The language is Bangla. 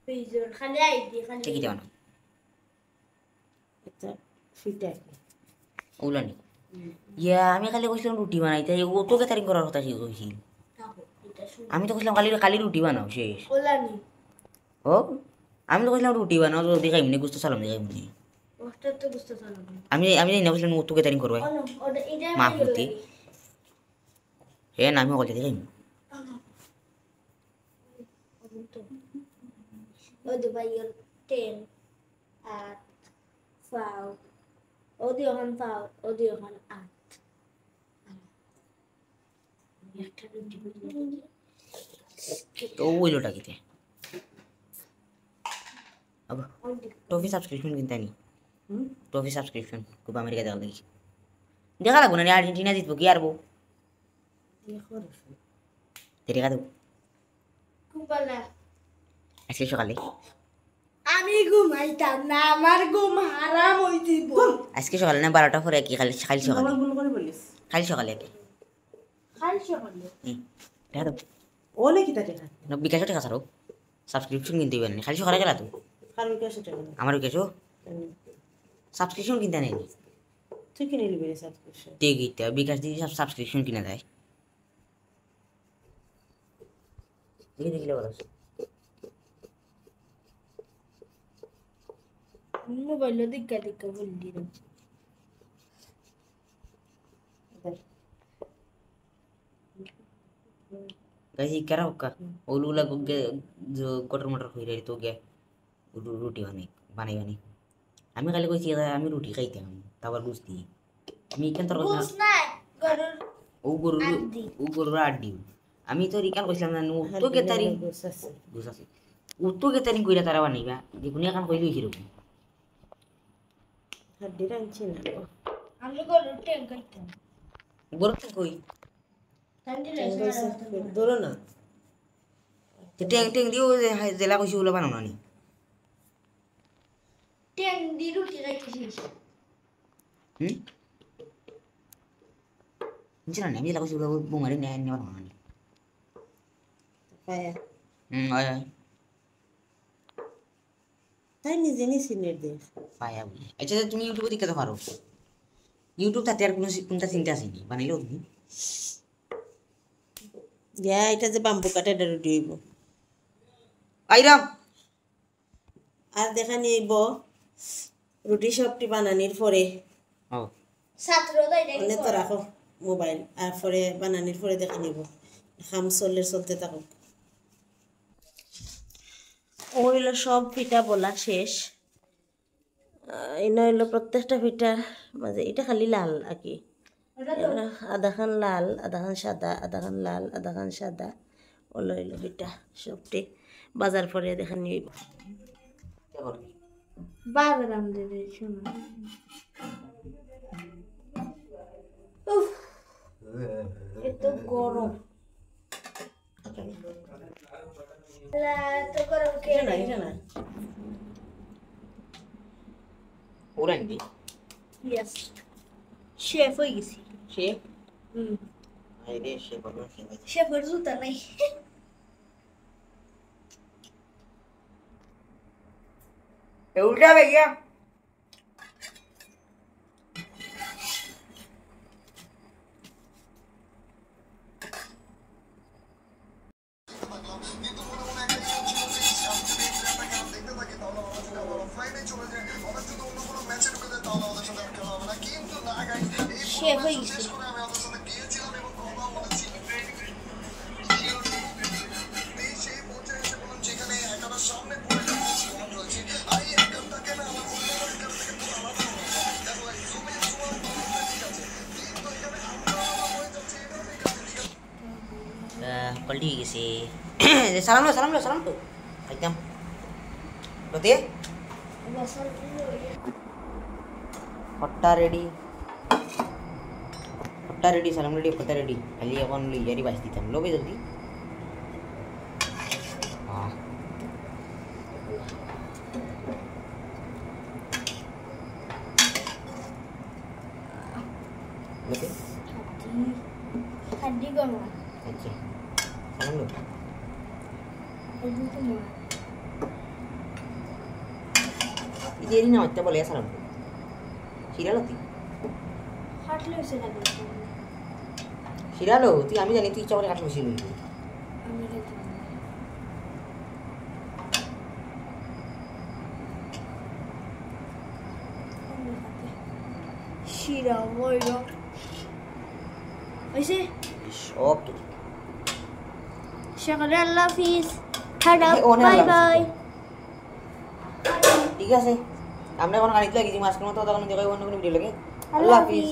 ফ্রিজের খালি আইডি খালি কি দেওয়া এটা ফিটা ওলানি ইয়া আমি খালি কইছিলাম রুটি বানাইতে ও তো কেটারিং করার কথা কইছিল আমি তো কইছিলাম খালি খালি রুটি বানাও শেষ ওলানি ও আমি তো কইছিলাম রুটি বানাও তো দেখাই মনে গুস্ত সালাম দেখাই মনে ওটা তো বুঝতে পারলাম আমি না কইছিলাম ও তো কেটারিং করবে ওটা এটা মা হতে নামি কইলে দেখাই ওদের ভাইয়ের 10 8 ফাও ওদের ওখান ফাও ওদের ওখান 8 একটা রুটি তো ওইলোটা কিতে अब टॉफी सब्सक्रिप्शन किनता नहीं टॉफी सब्सक्रिप्शन कोपा अमेरिका देखा लागो ना अर्जेंटिना जितबो की आरबो तेरे का दो কুপালা আজকে সকালে আমি ঘুমাইতাম না আমার ঘুম হারাম হইতিব আজকে সকালে না 12টা পরে কি খালি খালি সকালে ভুল করে বলিস খালি সকালে কি খালি সকালে দেখা দাও ওলে কি তাতে না বিকাশে টাকা ছাড়ো সাবস্ক্রিপশন কিনতে পারেন খালি সকালে গেলা তো কারণ কি সেটা আমার কেছো সাবস্ক্রিপশন কিনতে নেই তুই কিনে নিবি সাবস্ক্রিপশন টিকিটটা বিকাশ দিয়ে সব সাবস্ক্রিপশন কিনা যায় দেখি দেখিলে বলো মোবাইল দিকা দিকা বললি রে गाइस क्या रहा होगा ओलूला को जो कटर मटर हुई रही तो क्या रोटी বানাই আমি খালি কইছি আমি রুটি খাইতাম তারপর বুঝতি আমি কেন তোর বুঝ না গরুর ও গরুর আড্ডি আমি তো রিকাল কইছিলাম না তো কেতারি বুঝাছি ও তো কেতারি কইরা তারা বানাইবা দেখুন এখন কইলি হিরকম হাড্ডি রাঁধছি না আমি গরুর টেং খাইতাম গরু তো কই ধরো না টেং টেং দিও জেলা কইছি ওলা বানানো না টেং দি রুটি খাইতেছিস জানা না আমি জেলা কইছি ওলা বুমারে নে নে বানানো না পায়া আয় তাই নিজে নিজে নেট দে পায়া বলি আচ্ছা তুমি ইউটিউবে দেখতে পারো ইউটিউব তাতে আর কোনটা চিন্তা আসেনি বানাইলেও তুমি এটা যে বাম্বু কাটে এটা রুটি হইব আইরাম আর দেখা নিব রুটি সবটি বানানির পরে ও ছাত্র দাইডা অনেক তো রাখো মোবাইল আর পরে বানানির পরে দেখা নিব খাম চলতে থাকুক ওইলো সব পিঠা বলা শেষ এনে হইলো প্রত্যেকটা পিঠার মাঝে এটা খালি লাল আর কি আধা খান লাল আধা খান সাদা আধা খান লাল আধা খান সাদা ওলো হইলো পিঠা সবটি বাজার পরে দেখা নিব বাগরাম দেবে শোনা উফ এত গরম এত গরম কে না এটা না ওরা নিবি ইয়েস শেফ হয়ে গেছি শেফ আইরে শেফ বাবা শেফের জুতা নাই उल्टा भैया শেফ হয়ে গেছি पलटी किसी salam lo एकदम berarti ya पट्टा रेडी salam रेडी पट्टा रेडी खाली अपन ले यारी बाजती थम लो बे जल्दी हां berarti हड्डी गमा अच्छा salam lo हड्डी तो मार এরি না হত্যা বলে সালাম শিরালতি হাঁটলে হয়েছে না শিরালো তুই আমি জানি তুই ইচ্ছা করে কাটলে শিরুন আমি খেতে শিরা বইল হয়েছে ওকে সকালে আল্লাহ হাফিজ টাটা এই, অনেক বাই আল্লাহ বাই ঠিক আছে আমরা এখন গাড়িতে লাগিয়েছি মাঝখানে মতো তখন দেখো অন্য কোনো ভিডিও লাগে আল্লাহ হাফিজ